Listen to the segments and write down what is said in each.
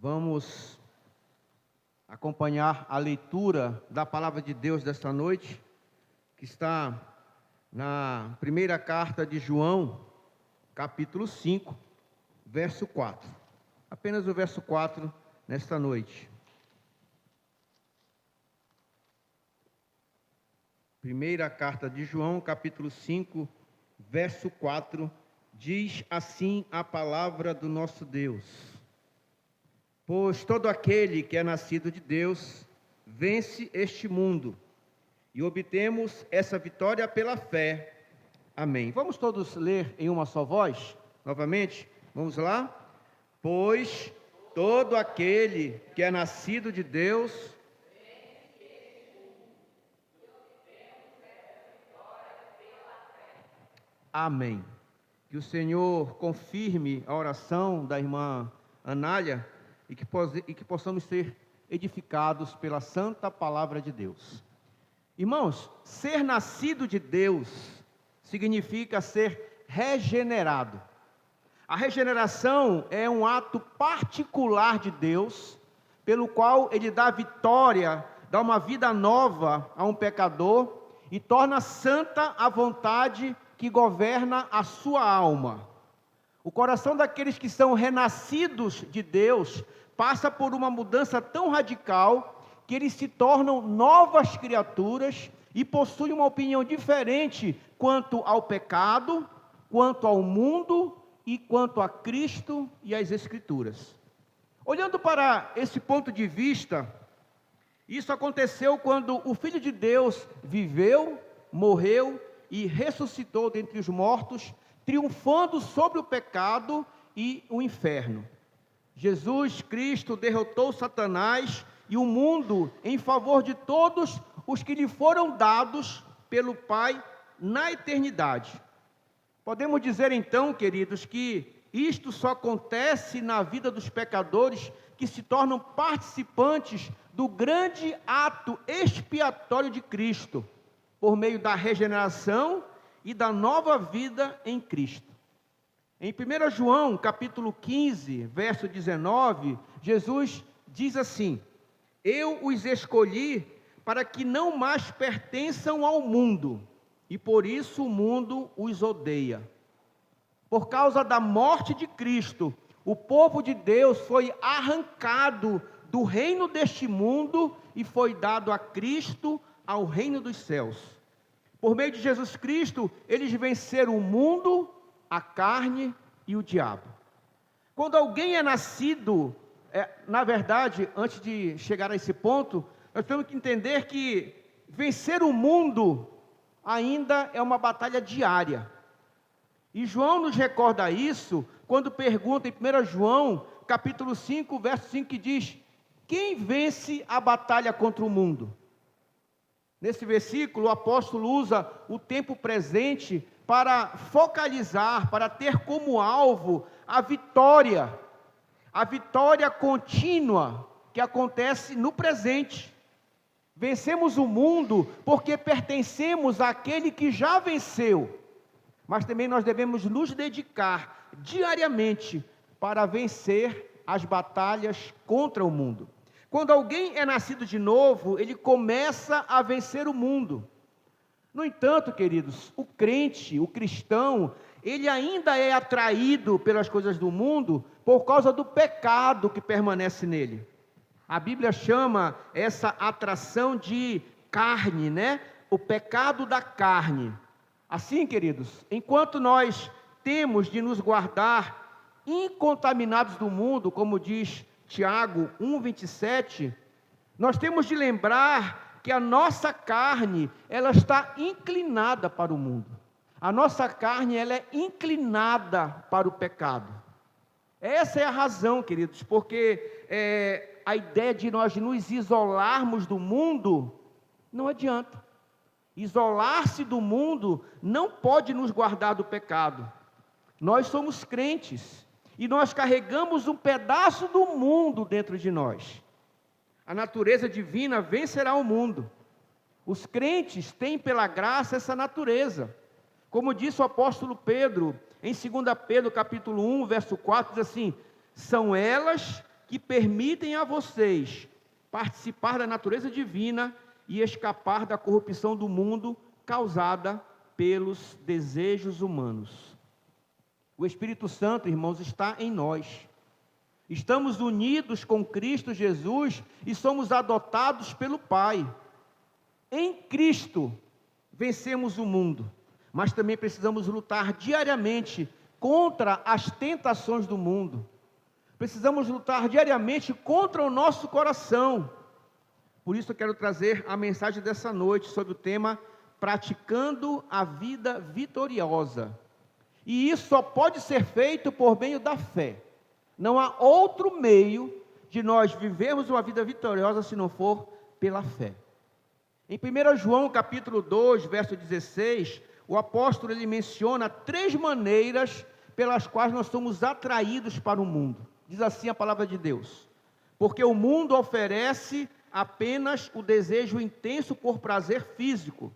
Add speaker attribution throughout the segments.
Speaker 1: Vamos acompanhar a leitura da palavra de Deus desta noite, que está na primeira carta de João, capítulo 5, verso 4. Apenas o verso 4 nesta noite. Primeira carta de João, capítulo 5, verso 4, diz assim a palavra do nosso Deus: Pois todo aquele que é nascido de Deus vence este mundo, e obtemos essa vitória pela fé. Amém. Vamos todos ler em uma só voz? Novamente, vamos lá? Pois todo aquele que é nascido de Deus Amém. Que o Senhor confirme a oração da irmã Anália e que possamos ser edificados pela santa palavra de Deus. Irmãos, ser nascido de Deus significa ser regenerado. A regeneração é um ato particular de Deus, pelo qual Ele dá vitória, dá uma vida nova a um pecador e torna santa a vontade que governa a sua alma. O coração daqueles que são renascidos de Deus passa por uma mudança tão radical que eles se tornam novas criaturas e possuem uma opinião diferente quanto ao pecado, quanto ao mundo e quanto a Cristo e às Escrituras. Olhando para esse ponto de vista, isso aconteceu quando o Filho de Deus viveu, morreu e ressuscitou dentre os mortos, triunfando sobre o pecado e o inferno. Jesus Cristo derrotou Satanás e o mundo em favor de todos os que lhe foram dados pelo Pai na eternidade. Podemos dizer então, queridos, que isto só acontece na vida dos pecadores que se tornam participantes do grande ato expiatório de Cristo, por meio da regeneração e da nova vida em Cristo. Em 1 João, capítulo 15, verso 19, Jesus diz assim: Eu os escolhi para que não mais pertençam ao mundo, e por isso o mundo os odeia. Por causa da morte de Cristo, o povo de Deus foi arrancado do reino deste mundo e foi dado a Cristo, ao reino dos céus. Por meio de Jesus Cristo, eles venceram o mundo, a carne e o diabo. Quando alguém é nascido, na verdade, antes de chegar a esse ponto, nós temos que entender que vencer o mundo ainda é uma batalha diária. E João nos recorda isso quando pergunta em 1 João, capítulo 5, verso 5, que diz: Quem vence a batalha contra o mundo? Nesse versículo, o apóstolo usa o tempo presente para focalizar, para ter como alvo a vitória contínua que acontece no presente. Vencemos o mundo porque pertencemos àquele que já venceu, mas também nós devemos nos dedicar diariamente para vencer as batalhas contra o mundo. Quando alguém é nascido de novo, ele começa a vencer o mundo. No entanto, queridos, o crente, o cristão, ele ainda é atraído pelas coisas do mundo por causa do pecado que permanece nele. A Bíblia chama essa atração de carne, né? O pecado da carne. Assim, queridos, enquanto nós temos de nos guardar incontaminados do mundo, como diz Tiago 1,27, nós temos de lembrar que a nossa carne, ela está inclinada para o mundo. A nossa carne, ela é inclinada para o pecado. Essa é a razão, queridos, porque a ideia de nós nos isolarmos do mundo não adianta. Isolar-se do mundo não pode nos guardar do pecado. Nós somos crentes e nós carregamos um pedaço do mundo dentro de nós. A natureza divina vencerá o mundo. Os crentes têm pela graça essa natureza. Como disse o apóstolo Pedro, em 2 Pedro capítulo 1, verso 4, diz assim: são elas que permitem a vocês participar da natureza divina e escapar da corrupção do mundo causada pelos desejos humanos. O Espírito Santo, irmãos, está em nós. Estamos unidos com Cristo Jesus e somos adotados pelo Pai. Em Cristo vencemos o mundo, mas também precisamos lutar diariamente contra as tentações do mundo. Precisamos lutar diariamente contra o nosso coração. Por isso eu quero trazer a mensagem dessa noite sobre o tema praticando a vida vitoriosa. E isso só pode ser feito por meio da fé. Não há outro meio de nós vivermos uma vida vitoriosa se não for pela fé. Em 1 João capítulo 2, verso 16, o apóstolo ele menciona 3 maneiras pelas quais nós somos atraídos para o mundo. Diz assim a palavra de Deus: porque o mundo oferece apenas o desejo intenso por prazer físico,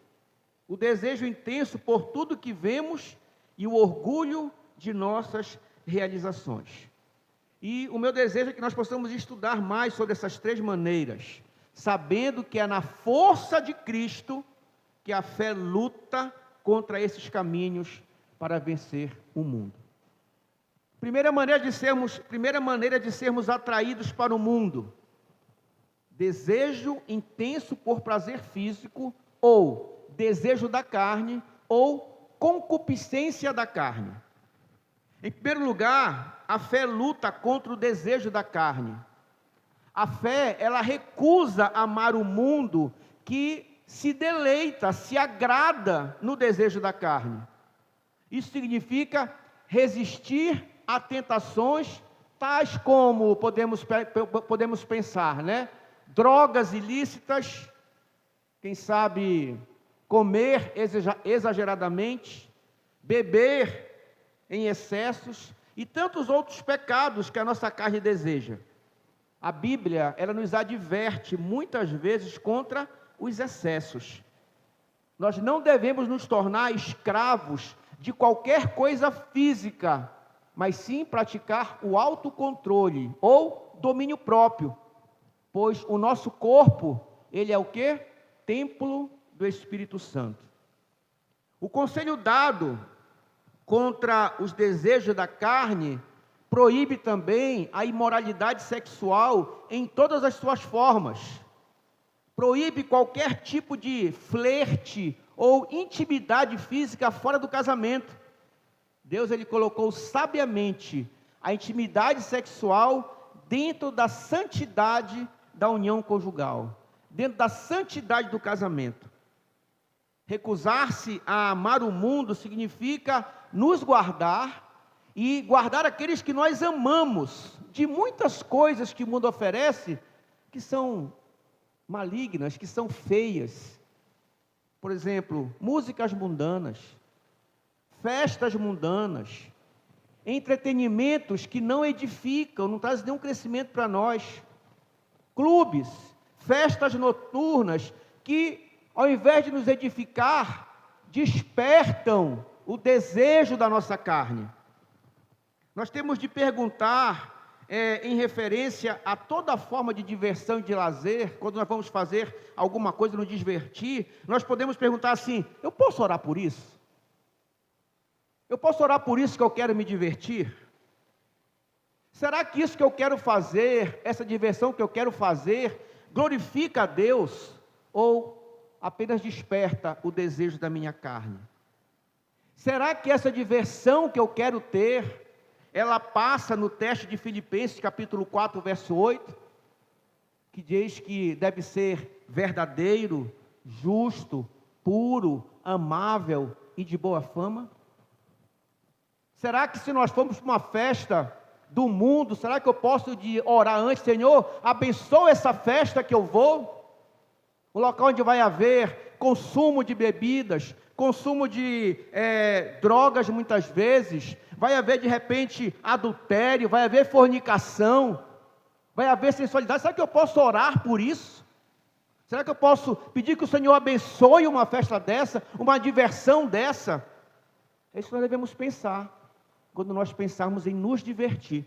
Speaker 1: o desejo intenso por tudo que vemos e o orgulho de nossas realizações. E o meu desejo é que nós possamos estudar mais sobre essas 3 maneiras, sabendo que é na força de Cristo que a fé luta contra esses caminhos para vencer o mundo. Primeira maneira de sermos atraídos para o mundo: desejo intenso por prazer físico, ou desejo da carne, ou concupiscência da carne. Em primeiro lugar, a fé luta contra o desejo da carne. A fé, ela recusa amar o mundo que se deleita, se agrada no desejo da carne. Isso significa resistir a tentações tais como podemos pensar, né? Drogas ilícitas, quem sabe comer exageradamente, beber em excessos e tantos outros pecados que a nossa carne deseja. A Bíblia, ela nos adverte muitas vezes contra os excessos. Nós não devemos nos tornar escravos de qualquer coisa física, mas sim praticar o autocontrole ou domínio próprio, pois o nosso corpo, ele é o quê? Templo do Espírito Santo. O conselho dado contra os desejos da carne proíbe também a imoralidade sexual em todas as suas formas. Proíbe qualquer tipo de flerte ou intimidade física fora do casamento. Deus ele colocou sabiamente a intimidade sexual dentro da santidade da união conjugal, dentro da santidade do casamento. Recusar-se a amar o mundo significa nos guardar e guardar aqueles que nós amamos de muitas coisas que o mundo oferece, que são malignas, que são feias. Por exemplo, músicas mundanas, festas mundanas, entretenimentos que não edificam, não trazem nenhum crescimento para nós, clubes, festas noturnas que, ao invés de nos edificar, despertam o desejo da nossa carne. Nós temos de perguntar, em referência a toda forma de diversão e de lazer, quando nós vamos fazer alguma coisa, nos divertir, nós podemos perguntar assim: eu posso orar por isso? Eu posso orar por isso que eu quero me divertir? Será que isso que eu quero fazer, essa diversão que eu quero fazer, glorifica a Deus? Ou apenas desperta o desejo da minha carne? Será que essa diversão que eu quero ter, ela passa no teste de Filipenses capítulo 4, verso 8, que diz que deve ser verdadeiro, justo, puro, amável e de boa fama? Será que se nós formos para uma festa do mundo, será que eu posso orar antes: Senhor, abençoa essa festa que eu vou? Um local onde vai haver consumo de bebidas, consumo de drogas muitas vezes, vai haver de repente adultério, vai haver fornicação, vai haver sensualidade. Será que eu posso orar por isso? Será que eu posso pedir que o Senhor abençoe uma festa dessa, uma diversão dessa? É isso que nós devemos pensar, quando nós pensarmos em nos divertir.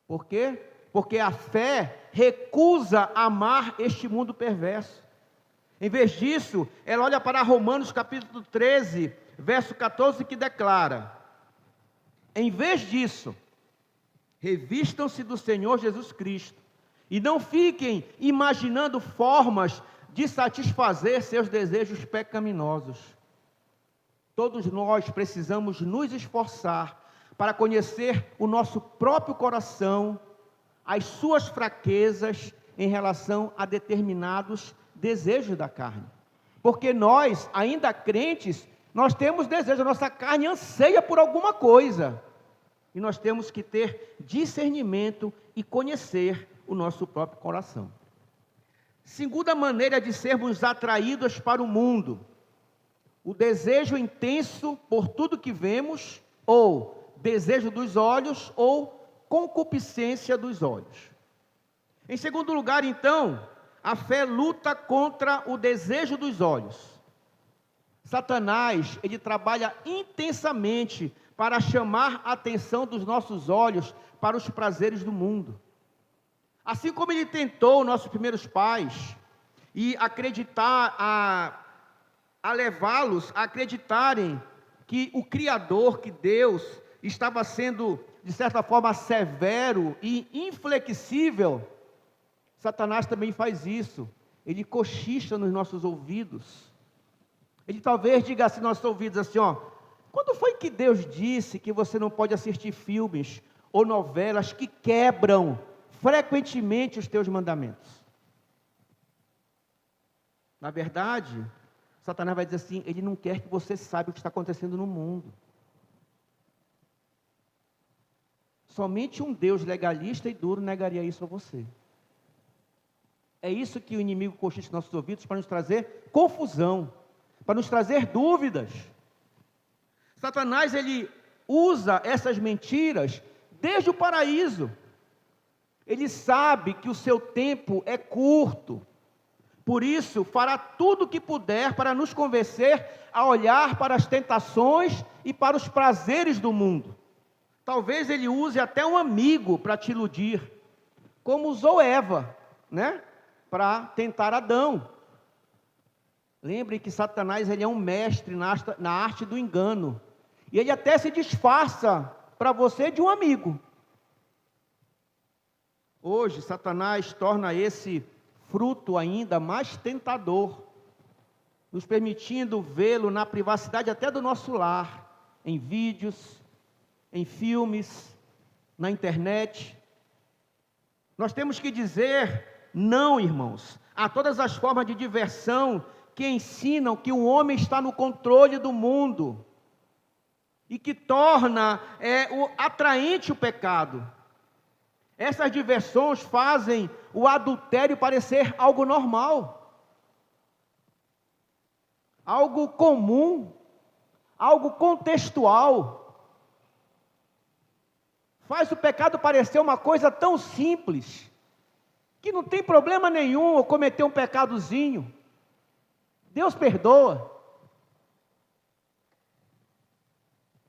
Speaker 1: Por quê? Porque a fé recusa amar este mundo perverso. Em vez disso, ela olha para Romanos capítulo 13, verso 14, que declara: em vez disso, revistam-se do Senhor Jesus Cristo, e não fiquem imaginando formas de satisfazer seus desejos pecaminosos. Todos nós precisamos nos esforçar para conhecer o nosso próprio coração, as suas fraquezas em relação a determinados desejos da carne. Porque nós, ainda crentes, nós temos desejo, a nossa carne anseia por alguma coisa. E nós temos que ter discernimento e conhecer o nosso próprio coração. Segunda maneira de sermos atraídos para o mundo: o desejo intenso por tudo que vemos, ou desejo dos olhos, ou concupiscência dos olhos. Em segundo lugar, então, a fé luta contra o desejo dos olhos. Satanás, ele trabalha intensamente para chamar a atenção dos nossos olhos para os prazeres do mundo. Assim como ele tentou nossos primeiros pais e levá-los a acreditarem que o Criador, que Deus, estava sendo, de certa forma, severo e inflexível, Satanás também faz isso. Ele cochicha nos nossos ouvidos. Ele talvez diga assim nos nossos ouvidos assim, quando foi que Deus disse que você não pode assistir filmes ou novelas que quebram frequentemente os teus mandamentos? Na verdade, Satanás vai dizer assim, ele não quer que você saiba o que está acontecendo no mundo. Somente um Deus legalista e duro negaria isso a você. É isso que o inimigo cochicha nos nossos ouvidos para nos trazer confusão, para nos trazer dúvidas. Satanás, ele usa essas mentiras desde o paraíso. Ele sabe que o seu tempo é curto. Por isso, fará tudo o que puder para nos convencer a olhar para as tentações e para os prazeres do mundo. Talvez ele use até um amigo para te iludir, como usou Eva, para tentar Adão. Lembre que Satanás, ele é um mestre na arte do engano. E ele até se disfarça para você de um amigo. Hoje, Satanás torna esse fruto ainda mais tentador, nos permitindo vê-lo na privacidade até do nosso lar, em vídeos, em filmes, na internet. Nós temos que dizer não, irmãos, a todas as formas de diversão que ensinam que o homem está no controle do mundo e que torna atraente o pecado. Essas diversões fazem o adultério parecer algo normal, algo comum, algo contextual. Faz o pecado parecer uma coisa tão simples, que não tem problema nenhum eu cometer um pecadozinho. Deus perdoa.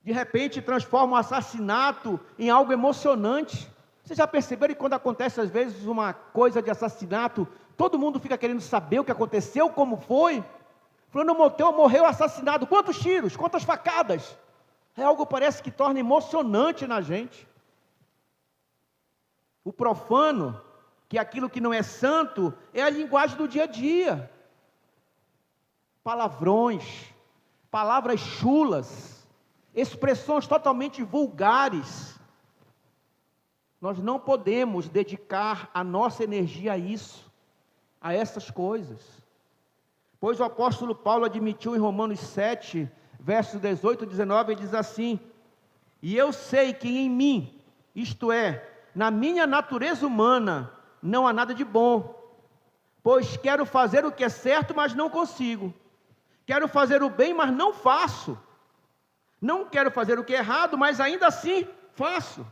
Speaker 1: De repente transforma o assassinato em algo emocionante. Vocês já perceberam que quando acontece às vezes uma coisa de assassinato, todo mundo fica querendo saber o que aconteceu, como foi? Fulano morreu assassinado, quantos tiros, quantas facadas? É algo parece que torna emocionante na gente. O profano, que aquilo que não é santo, é a linguagem do dia a dia. Palavrões, palavras chulas, expressões totalmente vulgares. Nós não podemos dedicar a nossa energia a isso, a essas coisas. Pois o apóstolo Paulo admitiu em Romanos 7, versos 18 e 19, ele diz assim: e eu sei que em mim, isto é, na minha natureza humana, não há nada de bom, pois quero fazer o que é certo, mas não consigo. Quero fazer o bem, mas não faço. Não quero fazer o que é errado, mas ainda assim faço.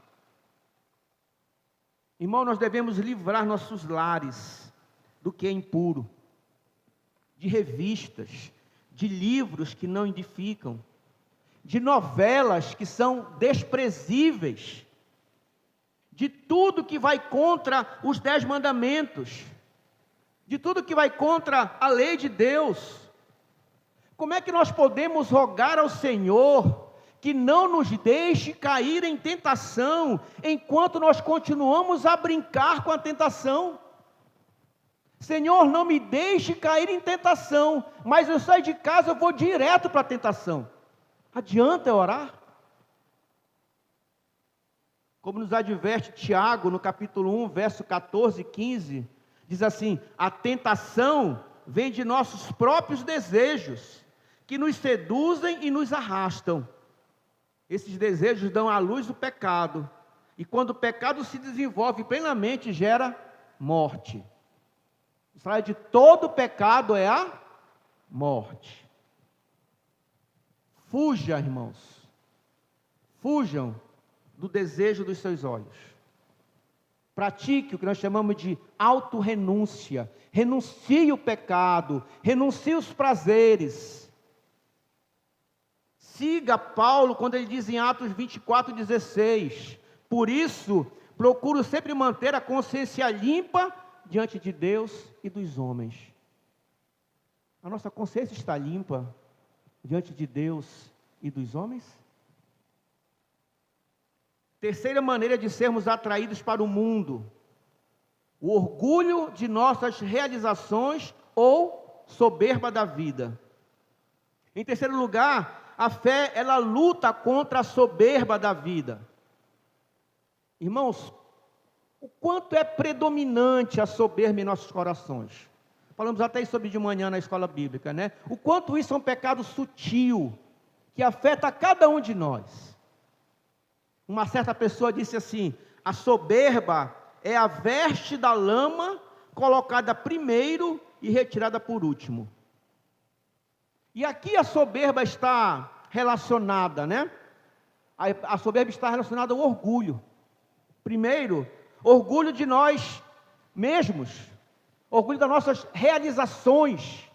Speaker 1: Irmão, nós devemos livrar nossos lares do que é impuro, de revistas, de livros que não edificam, de novelas que são desprezíveis, de tudo que vai contra os 10 mandamentos, de tudo que vai contra a lei de Deus. Como é que nós podemos rogar ao Senhor que não nos deixe cair em tentação, enquanto nós continuamos a brincar com a tentação? Senhor, não me deixe cair em tentação, mas eu saio de casa, eu vou direto para a tentação. Adianta eu orar? Como nos adverte Tiago, no capítulo 1, verso 14 e 15, diz assim: a tentação vem de nossos próprios desejos, que nos seduzem e nos arrastam. Esses desejos dão à luz o pecado, e quando o pecado se desenvolve plenamente, gera morte. O salário de todo pecado é a morte. Fuja, irmãos, fujam do desejo dos seus olhos. Pratique o que nós chamamos de autorrenúncia. Renuncie o pecado, renuncie os prazeres. Siga Paulo quando ele diz em Atos 24:16, por isso, procuro sempre manter a consciência limpa diante de Deus e dos homens. A nossa consciência está limpa diante de Deus e dos homens? Terceira maneira de sermos atraídos para o mundo: o orgulho de nossas realizações ou soberba da vida. Em terceiro lugar, a fé, ela luta contra a soberba da vida. Irmãos, o quanto é predominante a soberba em nossos corações? Falamos até isso sobre de manhã na escola bíblica, né? O quanto isso é um pecado sutil, que afeta cada um de nós. Uma certa pessoa disse assim: a soberba é a veste da lama colocada primeiro e retirada por último. E aqui a soberba está relacionada, né? A soberba está relacionada ao orgulho. Primeiro, orgulho de nós mesmos, orgulho das nossas realizações.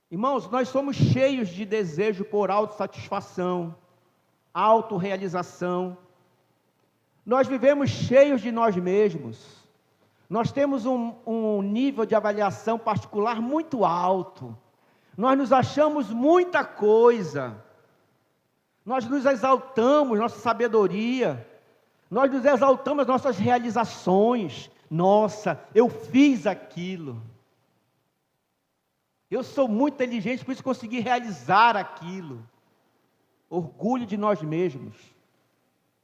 Speaker 1: Irmãos, nós somos cheios de desejo por autossatisfação, autorrealização. Nós vivemos cheios de nós mesmos. Nós temos um nível de avaliação particular muito alto. Nós nos achamos muita coisa. Nós nos exaltamos, nossa sabedoria. Nós nos exaltamos as nossas realizações. Nossa, eu fiz aquilo. Eu sou muito inteligente, por isso consegui realizar aquilo. Orgulho de nós mesmos,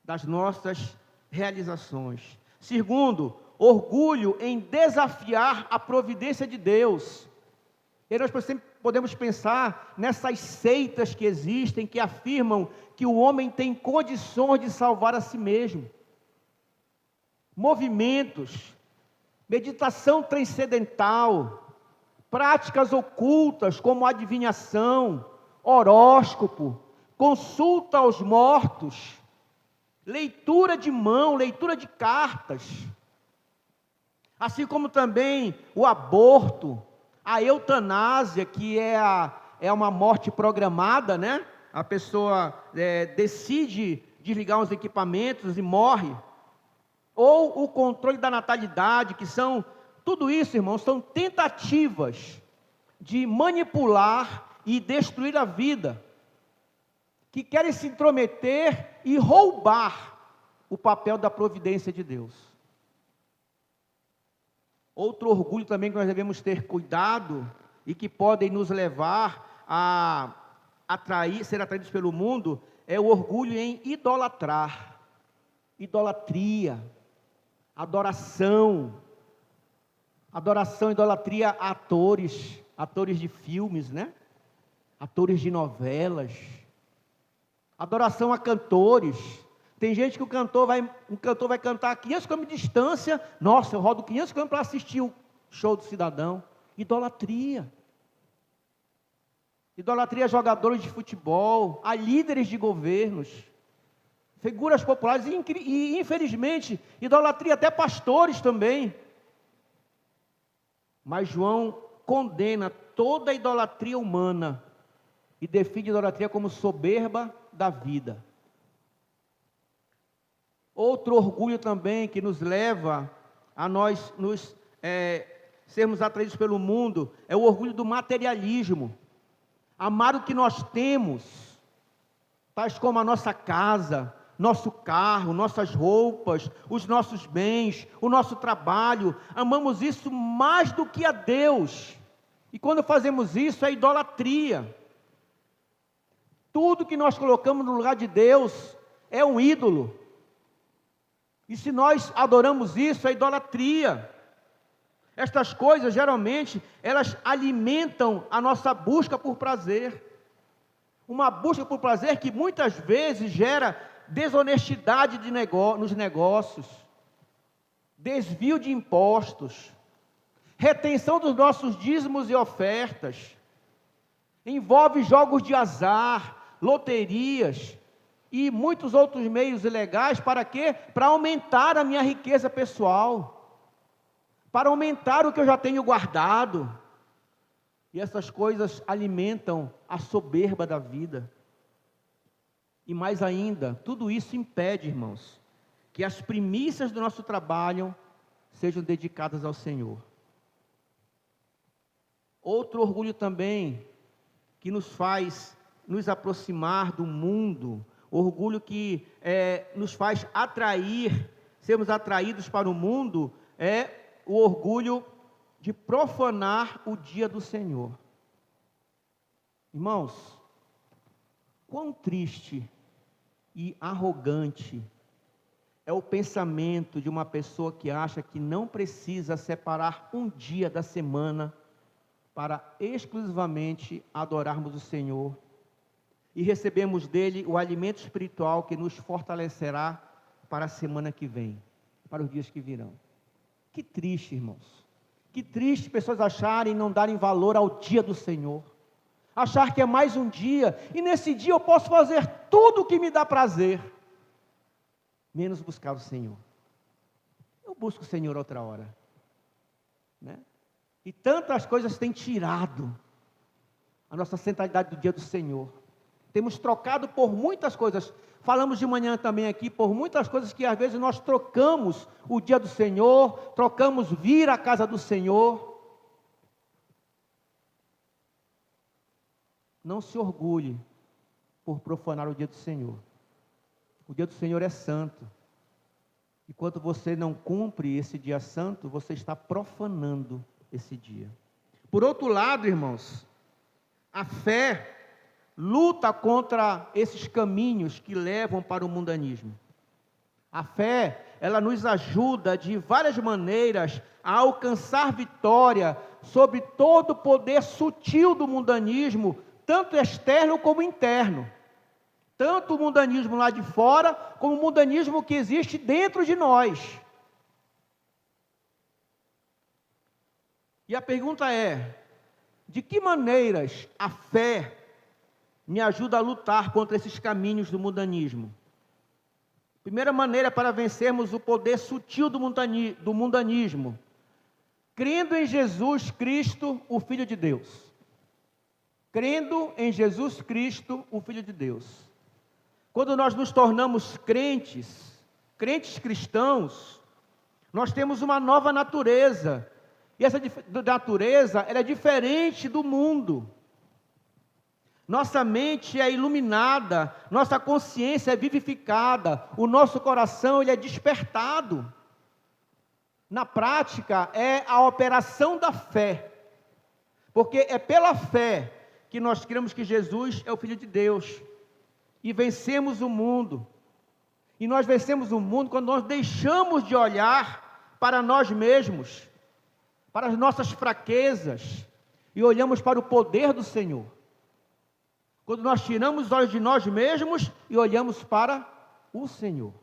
Speaker 1: das nossas realizações. Segundo, orgulho em desafiar a providência de Deus. E nós podemos pensar nessas seitas que existem, que afirmam que o homem tem condições de salvar a si mesmo. Movimentos, meditação transcendental, práticas ocultas como adivinhação, horóscopo, consulta aos mortos, leitura de mão, leitura de cartas, assim como também o aborto, a eutanásia, que é uma morte programada, né? A pessoa decide desligar os equipamentos e morre. Ou o controle da natalidade, que são, tudo isso, irmãos, são tentativas de manipular e destruir a vida, que querem se intrometer e roubar o papel da providência de Deus. Outro orgulho também que nós devemos ter cuidado e que podem nos levar a ser atraídos pelo mundo, é o orgulho em idolatrar, idolatria, adoração, idolatria a atores de filmes, né? Atores de novelas, adoração a cantores. Tem gente que um cantor vai cantar a 500 km de distância. Nossa, eu rodo 500 km para assistir o show do cidadão. Idolatria. Idolatria a jogadores de futebol, a líderes de governos, figuras populares e infelizmente, idolatria até pastores também. Mas João condena toda a idolatria humana e define a idolatria como soberba da vida. Outro orgulho também que nos leva a nós sermos atraídos pelo mundo é o orgulho do materialismo. Amar o que nós temos, tais como a nossa casa, nosso carro, nossas roupas, os nossos bens, o nosso trabalho. Amamos isso mais do que a Deus. E quando fazemos isso é idolatria. Tudo que nós colocamos no lugar de Deus é um ídolo. E se nós adoramos isso, é idolatria. Estas coisas, geralmente, elas alimentam a nossa busca por prazer. Uma busca por prazer que muitas vezes gera desonestidade nos negócios, desvio de impostos, retenção dos nossos dízimos e ofertas, envolve jogos de azar, loterias e muitos outros meios ilegais. Para quê? Para aumentar a minha riqueza pessoal, para aumentar o que eu já tenho guardado. E essas coisas alimentam a soberba da vida. E mais ainda, tudo isso impede, irmãos, que as primícias do nosso trabalho sejam dedicadas ao Senhor. Outro orgulho também que nos faz nos aproximar do mundo, orgulho que nos faz sermos atraídos para o mundo, é o orgulho de profanar o dia do Senhor. Irmãos, quão triste e arrogante é o pensamento de uma pessoa que acha que não precisa separar um dia da semana para exclusivamente adorarmos o Senhor e recebemos dele o alimento espiritual que nos fortalecerá para a semana que vem, para os dias que virão. Que triste, irmãos. Que triste pessoas acharem não darem valor ao dia do Senhor. Achar que é mais um dia, e nesse dia eu posso fazer tudo o que me dá prazer, menos buscar o Senhor. Eu busco o Senhor outra hora, né? E tantas coisas têm tirado a nossa centralidade do dia do Senhor. Temos trocado por muitas coisas. Falamos de manhã também aqui por muitas coisas que às vezes nós trocamos o dia do Senhor, trocamos vir à casa do Senhor. Não se orgulhe por profanar o dia do Senhor. O dia do Senhor é santo. E quando você não cumpre esse dia santo, você está profanando esse dia. Por outro lado, irmãos, a fé luta contra esses caminhos que levam para o mundanismo. A fé, ela nos ajuda de várias maneiras a alcançar vitória sobre todo o poder sutil do mundanismo, tanto externo como interno. Tanto o mundanismo lá de fora, como o mundanismo que existe dentro de nós. E a pergunta é: de que maneiras a fé me ajuda a lutar contra esses caminhos do mundanismo? Primeira maneira para vencermos o poder sutil do mundanismo: crendo em Jesus Cristo, o Filho de Deus. Crendo em Jesus Cristo, o Filho de Deus. Quando nós nos tornamos crentes cristãos, nós temos uma nova natureza. E essa natureza, ela é diferente do mundo. Nossa mente é iluminada, nossa consciência é vivificada, o nosso coração ele é despertado. Na prática, é a operação da fé. Porque é pela fé que nós cremos que Jesus é o Filho de Deus. E vencemos o mundo. E nós vencemos o mundo quando nós deixamos de olhar para nós mesmos, para as nossas fraquezas, e olhamos para o poder do Senhor. Quando nós tiramos os olhos de nós mesmos e olhamos para o Senhor.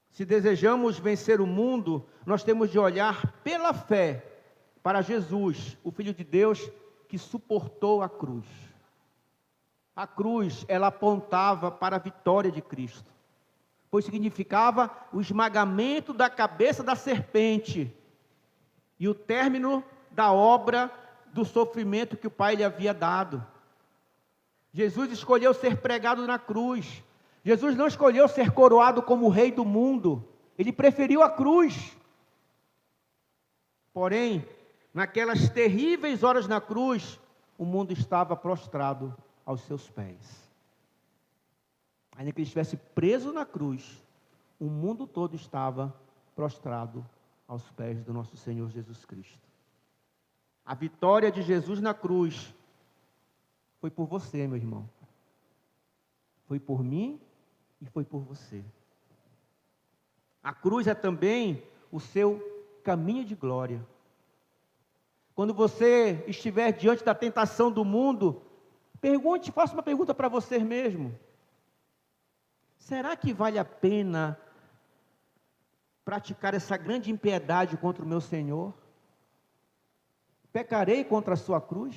Speaker 1: Se desejamos vencer o mundo, nós temos de olhar pela fé para Jesus, o Filho de Deus, que suportou a cruz. A cruz, ela apontava para a vitória de Cristo, pois significava o esmagamento da cabeça da serpente e o término da obra do sofrimento que o Pai lhe havia dado. Jesus escolheu ser pregado na cruz, Jesus não escolheu ser coroado como o rei do mundo. Ele preferiu a cruz. Porém, naquelas terríveis horas na cruz, o mundo estava prostrado aos seus pés. Ainda que ele estivesse preso na cruz, o mundo todo estava prostrado aos pés do nosso Senhor Jesus Cristo. A vitória de Jesus na cruz foi por você, meu irmão. Foi por mim e foi por você. A cruz é também o seu caminho de glória. Quando você estiver diante da tentação do mundo, faça uma pergunta para você mesmo. Será que vale a pena praticar essa grande impiedade contra o meu Senhor? Pecarei contra a sua cruz?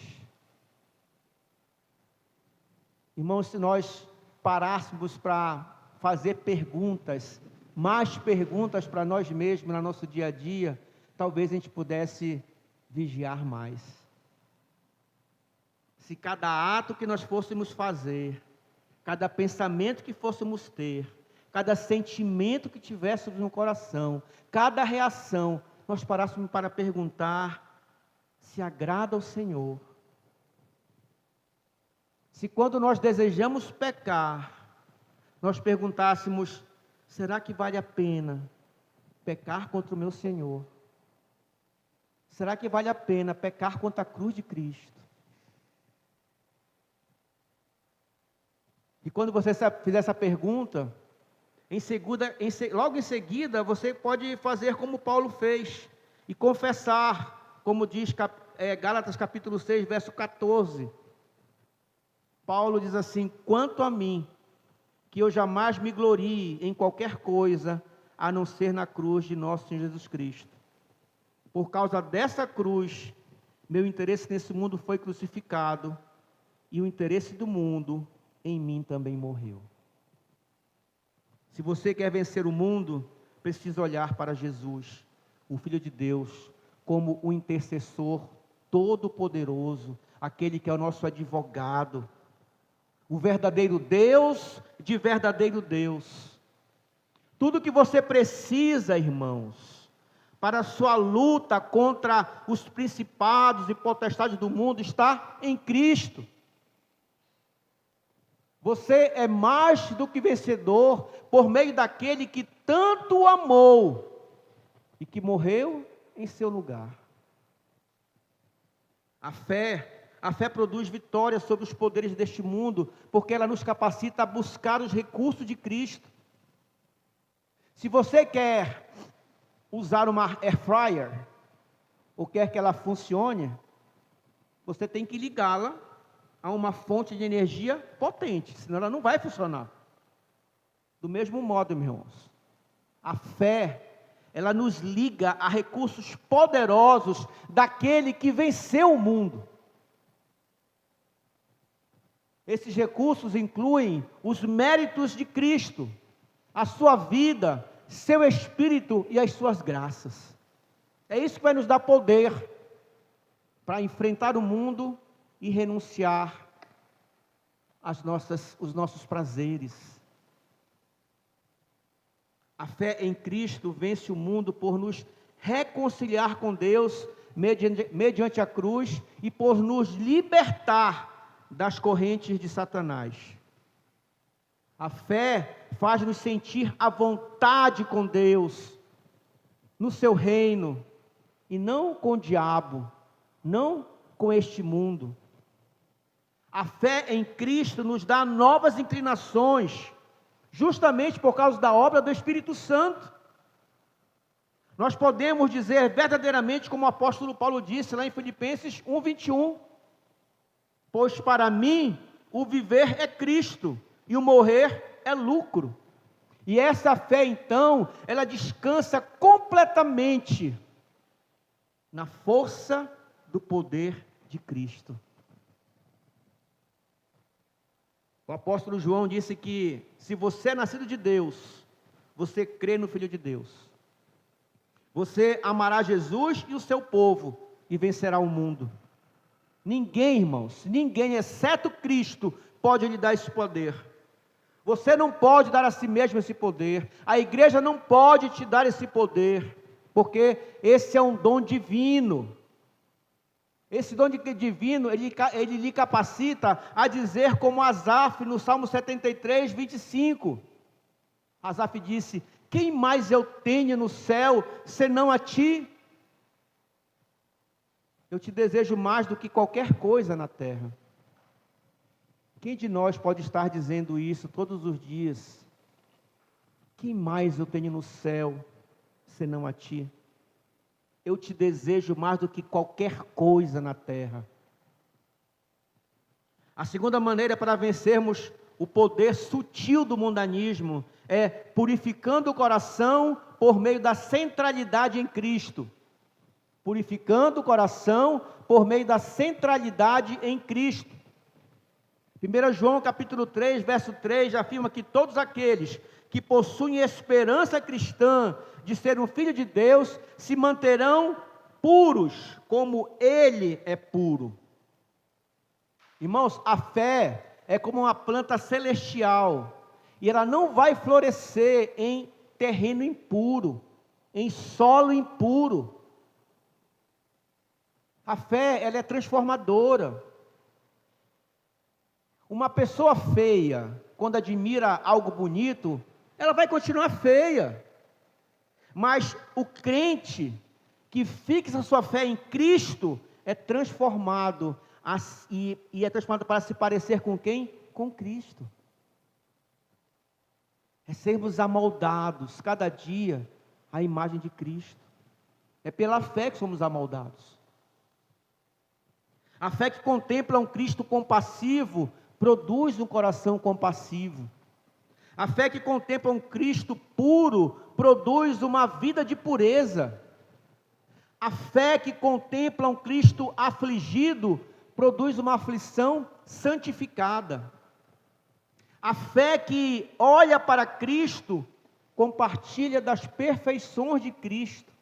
Speaker 1: Irmãos, se nós parássemos para fazer perguntas, mais perguntas para nós mesmos no nosso dia a dia, talvez a gente pudesse vigiar mais. Se cada ato que nós fôssemos fazer, cada pensamento que fôssemos ter, cada sentimento que tivéssemos no coração, cada reação, nós parássemos para perguntar se agrada ao Senhor. Se quando nós desejamos pecar, nós perguntássemos, será que vale a pena pecar contra o meu Senhor? Será que vale a pena pecar contra a cruz de Cristo? E quando você fizer essa pergunta, logo em seguida, você pode fazer como Paulo fez e confessar, como diz Gálatas capítulo 6, verso 14. Paulo diz assim: quanto a mim, que eu jamais me glorie em qualquer coisa, a não ser na cruz de nosso Senhor Jesus Cristo. Por causa dessa cruz, meu interesse nesse mundo foi crucificado, e o interesse do mundo em mim também morreu. Se você quer vencer o mundo, precisa olhar para Jesus, o Filho de Deus, como o intercessor todo-poderoso, aquele que é o nosso advogado, o verdadeiro Deus de verdadeiro Deus. Tudo que você precisa, irmãos, para a sua luta contra os principados e potestades do mundo, está em Cristo. Você é mais do que vencedor por meio daquele que tanto o amou e que morreu em seu lugar. A fé produz vitória sobre os poderes deste mundo, porque ela nos capacita a buscar os recursos de Cristo. Se você quer usar uma air fryer, ou quer que ela funcione, você tem que ligá-la a uma fonte de energia potente, senão ela não vai funcionar. Do mesmo modo, meus irmãos, a fé, ela nos liga a recursos poderosos daquele que venceu o mundo. Esses recursos incluem os méritos de Cristo, a sua vida, seu Espírito e as suas graças. É isso que vai nos dar poder para enfrentar o mundo e renunciar os nossos prazeres. A fé em Cristo vence o mundo por nos reconciliar com Deus mediante a cruz e por nos libertar das correntes de Satanás. A fé faz-nos sentir à vontade com Deus, no seu reino, e não com o diabo, não com este mundo. A fé em Cristo nos dá novas inclinações, justamente por causa da obra do Espírito Santo. Nós podemos dizer verdadeiramente, como o apóstolo Paulo disse lá em Filipenses 1:21, pois para mim o viver é Cristo e o morrer é lucro. E essa fé então, ela descansa completamente na força do poder de Cristo. O apóstolo João disse que se você é nascido de Deus, você crê no Filho de Deus. Você amará Jesus e o seu povo e vencerá o mundo. Ninguém, irmãos, ninguém, exceto Cristo, pode lhe dar esse poder. Você não pode dar a si mesmo esse poder. A igreja não pode te dar esse poder, porque esse é um dom divino. Esse dom divino, ele lhe capacita a dizer como Asaf, no Salmo 73, 25. Asaf disse: quem mais eu tenho no céu, senão a ti? Eu te desejo mais do que qualquer coisa na terra. Quem de nós pode estar dizendo isso todos os dias? Quem mais eu tenho no céu, senão a ti? Eu te desejo mais do que qualquer coisa na terra. A segunda maneira para vencermos o poder sutil do mundanismo é purificando o coração por meio da centralidade em Cristo. Purificando o coração por meio da centralidade em Cristo. 1 João capítulo 3, verso 3, afirma que todos aqueles que possuem esperança cristã de ser um filho de Deus, se manterão puros, como Ele é puro. Irmãos, a fé é como uma planta celestial, e ela não vai florescer em terreno impuro, em solo impuro. A fé, ela é transformadora. Uma pessoa feia, quando admira algo bonito, ela vai continuar feia. Mas o crente que fixa sua fé em Cristo é transformado, e é transformado para se parecer com quem? Com Cristo. É sermos amoldados cada dia à imagem de Cristo. É pela fé que somos amoldados. A fé que contempla um Cristo compassivo produz um coração compassivo. A fé que contempla um Cristo puro produz uma vida de pureza. A fé que contempla um Cristo afligido produz uma aflição santificada. A fé que olha para Cristo compartilha das perfeições de Cristo.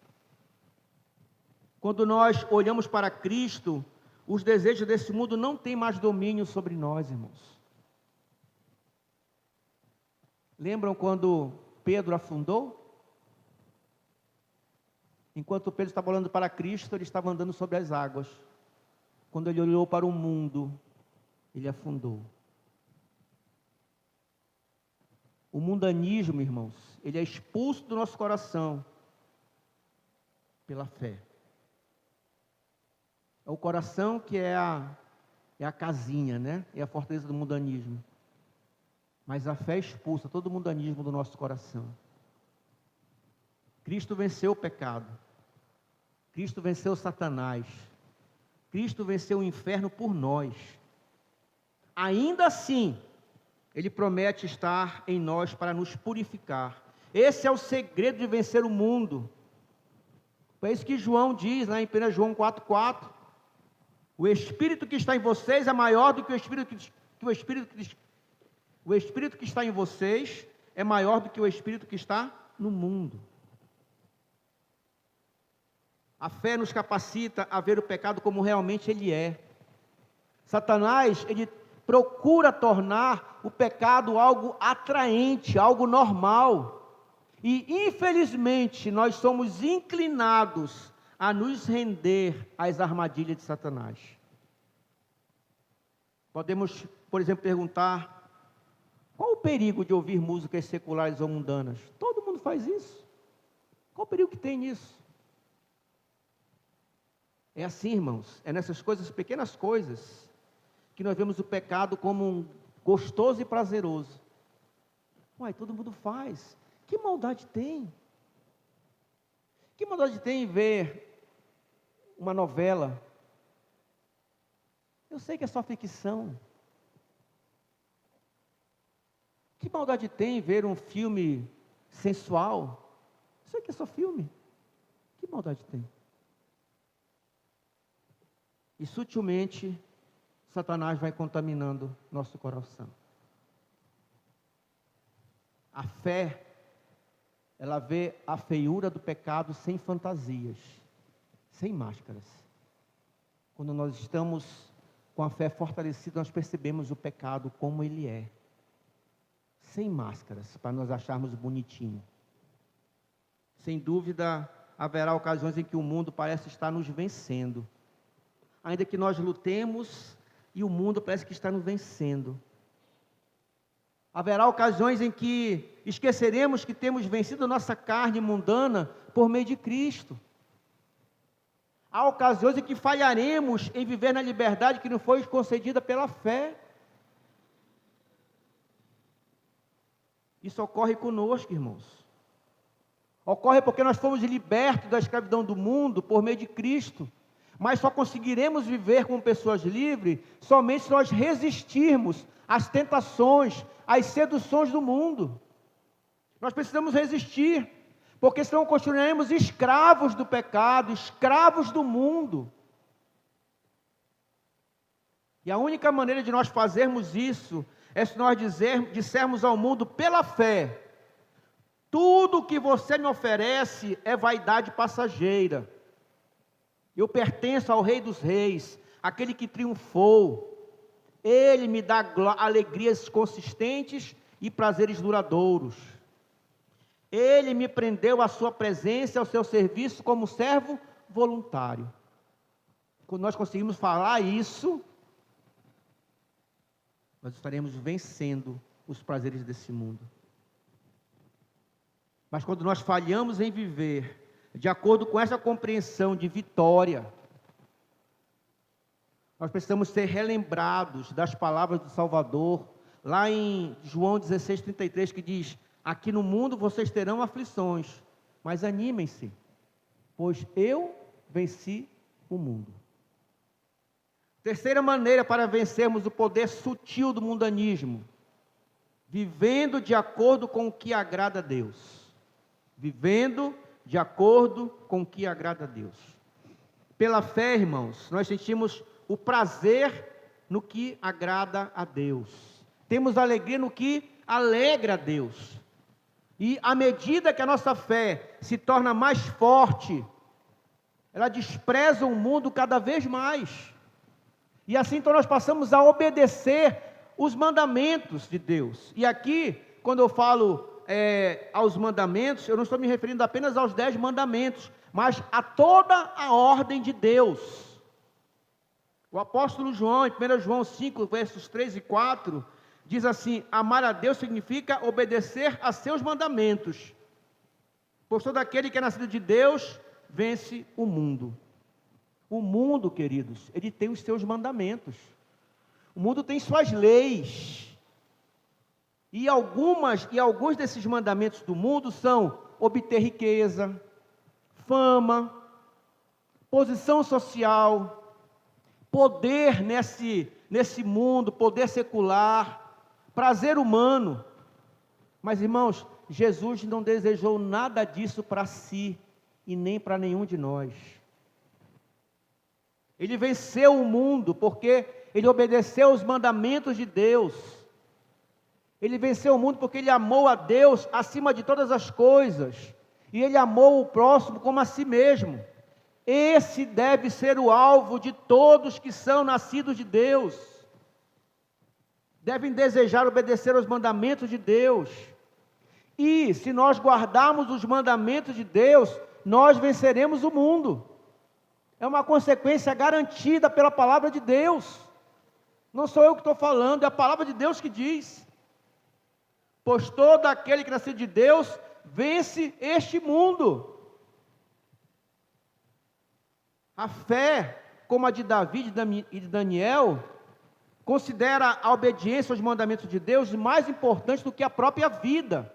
Speaker 1: Quando nós olhamos para Cristo, os desejos desse mundo não têm mais domínio sobre nós, irmãos. Lembram quando Pedro afundou? Enquanto Pedro estava olhando para Cristo, ele estava andando sobre as águas. Quando ele olhou para o mundo, ele afundou. O mundanismo, irmãos, ele é expulso do nosso coração pela fé. É o coração que é a casinha, né? É a fortaleza do mundanismo. Mas a fé expulsa todo o mundanismo do nosso coração. Cristo venceu o pecado. Cristo venceu Satanás. Cristo venceu o inferno por nós. Ainda assim, Ele promete estar em nós para nos purificar. Esse é o segredo de vencer o mundo. É isso que João diz lá em 1 João 4,4. O Espírito que está em vocês é maior do que o Espírito o Espírito que está em vocês é maior do que o Espírito que está no mundo. A fé nos capacita a ver o pecado como realmente ele é. Satanás, ele procura tornar o pecado algo atraente, algo normal. E, infelizmente, nós somos inclinados a nos render às armadilhas de Satanás. Podemos, por exemplo, perguntar: qual o perigo de ouvir músicas seculares ou mundanas? Todo mundo faz isso. Qual o perigo que tem nisso? É assim, irmãos, é nessas coisas, pequenas coisas, que nós vemos o pecado como um gostoso e prazeroso. Uai, todo mundo faz. Que maldade tem? Que maldade tem em ver uma novela? Eu sei que é só ficção. Que maldade tem em ver um filme sensual? Eu sei que é só filme. Que maldade tem? E sutilmente, Satanás vai contaminando nosso coração. A fé, ela vê a feiura do pecado sem fantasias, sem máscaras. Quando nós estamos com a fé fortalecida, nós percebemos o pecado como ele é, sem máscaras, para nós acharmos bonitinho. Sem dúvida, haverá ocasiões em que o mundo parece estar nos vencendo. Ainda que nós lutemos e o mundo parece que está nos vencendo. Haverá ocasiões em que esqueceremos que temos vencido a nossa carne mundana por meio de Cristo. Há ocasiões em que falharemos em viver na liberdade que nos foi concedida pela fé. Isso ocorre conosco, irmãos. Ocorre porque nós fomos libertos da escravidão do mundo por meio de Cristo. Mas só conseguiremos viver como pessoas livres somente se nós resistirmos às tentações, às seduções do mundo. Nós precisamos resistir, porque senão continuaremos escravos do pecado, escravos do mundo. E a única maneira de nós fazermos isso é se nós dissermos ao mundo pela fé: tudo o que você me oferece é vaidade passageira. Eu pertenço ao Rei dos Reis, aquele que triunfou. Ele me dá alegrias consistentes e prazeres duradouros. Ele me prendeu à sua presença, ao seu serviço como servo voluntário. Quando nós conseguimos falar isso, nós estaremos vencendo os prazeres desse mundo. Mas quando nós falhamos em viver de acordo com essa compreensão de vitória, nós precisamos ser relembrados das palavras do Salvador, lá em João 16:33, que diz: aqui no mundo vocês terão aflições, mas animem-se, pois eu venci o mundo. Terceira maneira para vencermos o poder sutil do mundanismo: vivendo de acordo com o que agrada a Deus. Vivendo de acordo com o que agrada a Deus. Pela fé, irmãos, nós sentimos o prazer no que agrada a Deus. Temos alegria no que alegra a Deus. E à medida que a nossa fé se torna mais forte, ela despreza o mundo cada vez mais. E assim então nós passamos a obedecer os mandamentos de Deus. E aqui, quando eu falo aos mandamentos, eu não estou me referindo apenas aos 10 mandamentos, mas a toda a ordem de Deus. O apóstolo João, em 1 João 5, versos 3 e 4, diz assim: amar a Deus significa obedecer a seus mandamentos, pois todo aquele que é nascido de Deus vence o mundo. O mundo, queridos, ele tem os seus mandamentos. O mundo tem suas leis. E alguns desses mandamentos do mundo são obter riqueza, fama, posição social, poder nesse mundo, poder secular, prazer humano. Mas, irmãos, Jesus não desejou nada disso para si e nem para nenhum de nós. Ele venceu o mundo porque ele obedeceu os mandamentos de Deus. Ele venceu o mundo porque ele amou a Deus acima de todas as coisas. E ele amou o próximo como a si mesmo. Esse deve ser o alvo de todos que são nascidos de Deus. Devem desejar obedecer aos mandamentos de Deus. E se nós guardarmos os mandamentos de Deus, nós venceremos o mundo. É uma consequência garantida pela palavra de Deus. Não sou eu que estou falando, é a palavra de Deus que diz: pois todo aquele que nasceu de Deus vence este mundo. A fé, como a de Davi e de Daniel, considera a obediência aos mandamentos de Deus mais importante do que a própria vida.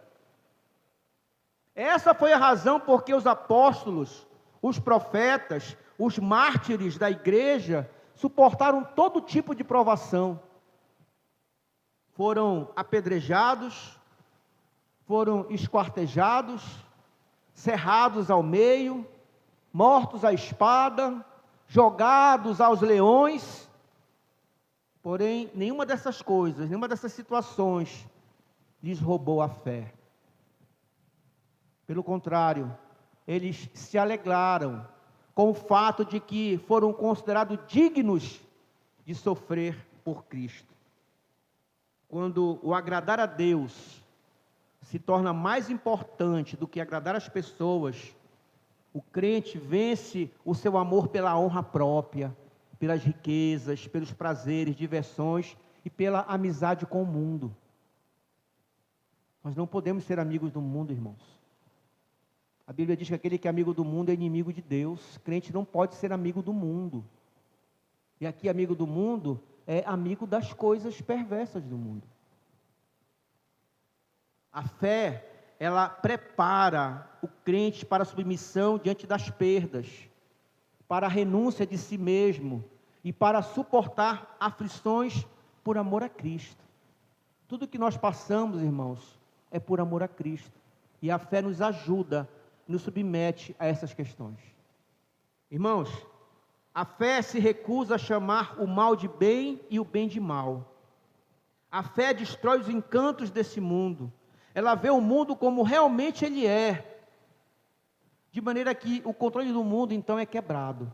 Speaker 1: Essa foi a razão porque os apóstolos, os profetas, os mártires da igreja suportaram todo tipo de provação. Foram apedrejados, foram esquartejados, cerrados ao meio, mortos à espada, jogados aos leões. Porém, nenhuma dessas coisas, nenhuma dessas situações lhes roubou a fé. Pelo contrário, eles se alegraram com o fato de que foram considerados dignos de sofrer por Cristo. Quando o agradar a Deus se torna mais importante do que agradar as pessoas, o crente vence o seu amor pela honra própria, pelas riquezas, pelos prazeres, diversões e pela amizade com o mundo. Nós não podemos ser amigos do mundo, irmãos. A Bíblia diz que aquele que é amigo do mundo é inimigo de Deus. Crente não pode ser amigo do mundo. E aqui, amigo do mundo é amigo das coisas perversas do mundo. A fé, ela prepara o crente para a submissão diante das perdas, para a renúncia de si mesmo e para suportar aflições por amor a Cristo. Tudo que nós passamos, irmãos, é por amor a Cristo. E a fé nos ajuda, nos submete a essas questões. Irmãos, a fé se recusa a chamar o mal de bem e o bem de mal. A fé destrói os encantos desse mundo. Ela vê o mundo como realmente ele é. De maneira que o controle do mundo, então, é quebrado.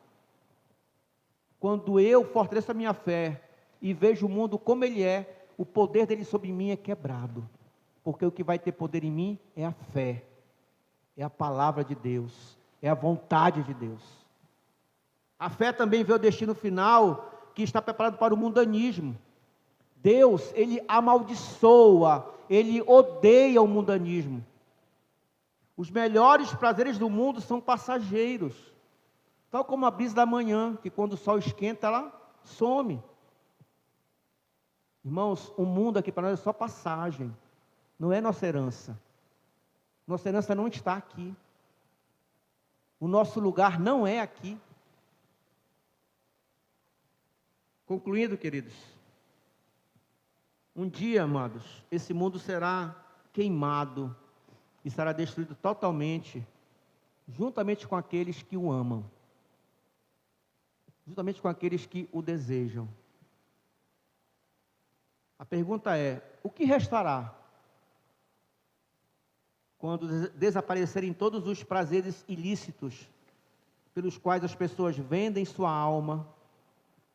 Speaker 1: Quando eu fortaleço a minha fé e vejo o mundo como ele é, o poder dele sobre mim é quebrado. Porque o que vai ter poder em mim é a fé. É a palavra de Deus. É a vontade de Deus. A fé também vê o destino final que está preparado para o mundanismo. Deus, ele amaldiçoa, ele odeia o mundanismo. Os melhores prazeres do mundo são passageiros. Tal como a brisa da manhã, que quando o sol esquenta, ela some. Irmãos, o mundo aqui para nós é só passagem. Não é nossa herança. Nossa herança não está aqui. O nosso lugar não é aqui. Concluindo, queridos. Um dia, amados, esse mundo será queimado e será destruído totalmente, juntamente com aqueles que o amam, juntamente com aqueles que o desejam. A pergunta é: o que restará quando desaparecerem todos os prazeres ilícitos pelos quais as pessoas vendem sua alma,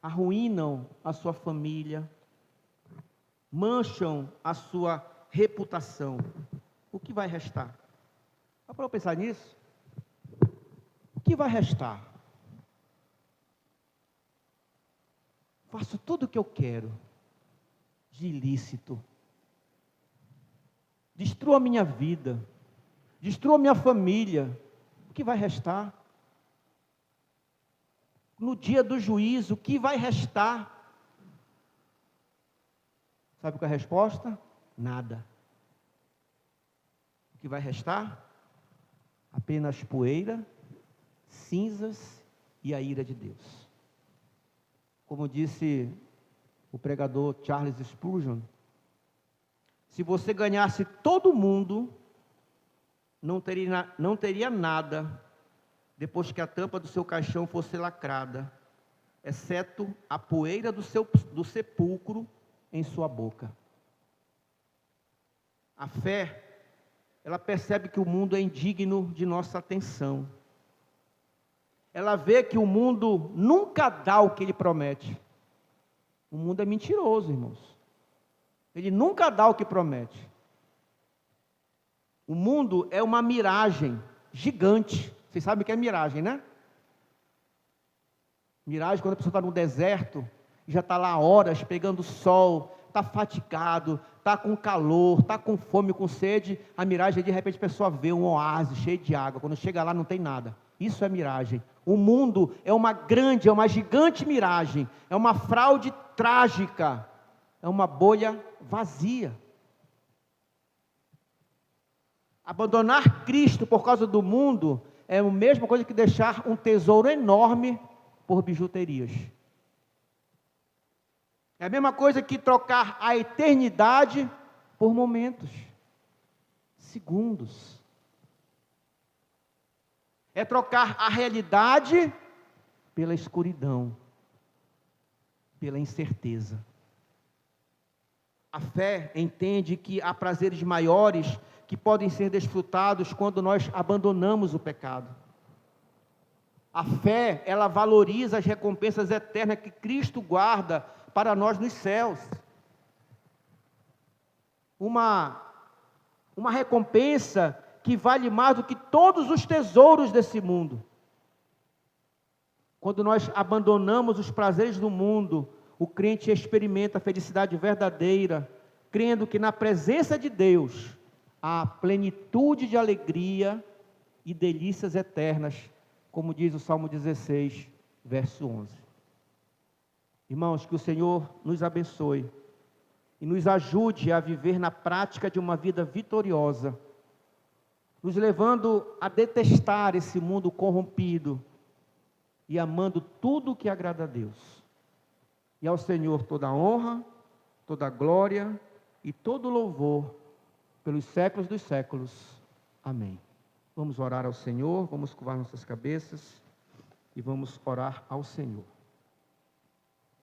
Speaker 1: arruinam a sua família, mancham a sua reputação? O que vai restar? Dá para eu pensar nisso? O que vai restar? Faço tudo o que eu quero de ilícito. Destruo a minha vida. Destruo a minha família. O que vai restar? No dia do juízo, o que vai restar? Sabe qual é a resposta? Nada. O que vai restar? Apenas poeira, cinzas e a ira de Deus. Como disse o pregador Charles Spurgeon, se você ganhasse todo mundo, não teria nada depois que a tampa do seu caixão fosse lacrada, exceto a poeira do sepulcro em sua boca. A fé, ela percebe que o mundo é indigno de nossa atenção. Ela vê que o mundo nunca dá o que ele promete. O mundo é mentiroso, irmãos. Ele nunca dá o que promete. O mundo é uma miragem gigante. Vocês sabem o que é miragem, né? Miragem, quando a pessoa está no deserto, já está lá horas pegando sol, está fatigado, está com calor, está com fome, com sede. A miragem, de repente, a pessoa vê um oásis cheio de água. Quando chega lá, não tem nada. Isso é miragem. O mundo é uma gigante miragem. É uma fraude trágica. É uma bolha vazia. Abandonar Cristo por causa do mundo é a mesma coisa que deixar um tesouro enorme por bijuterias. É a mesma coisa que trocar a eternidade por momentos, segundos. É trocar a realidade pela escuridão, pela incerteza. A fé entende que há prazeres maiores que podem ser desfrutados quando nós abandonamos o pecado. A fé, ela valoriza as recompensas eternas que Cristo guarda para nós nos céus. uma recompensa que vale mais do que todos os tesouros desse mundo. Quando nós abandonamos os prazeres do mundo, o crente experimenta a felicidade verdadeira, crendo que na presença de Deus há plenitude de alegria e delícias eternas, como diz o Salmo 16, verso 11. Irmãos, que o Senhor nos abençoe e nos ajude a viver na prática de uma vida vitoriosa, nos levando a detestar esse mundo corrompido e amando tudo o que agrada a Deus. E ao Senhor toda a honra, toda a glória e todo o louvor pelos séculos dos séculos. Amém. Vamos orar ao Senhor, vamos curvar nossas cabeças e vamos orar ao Senhor.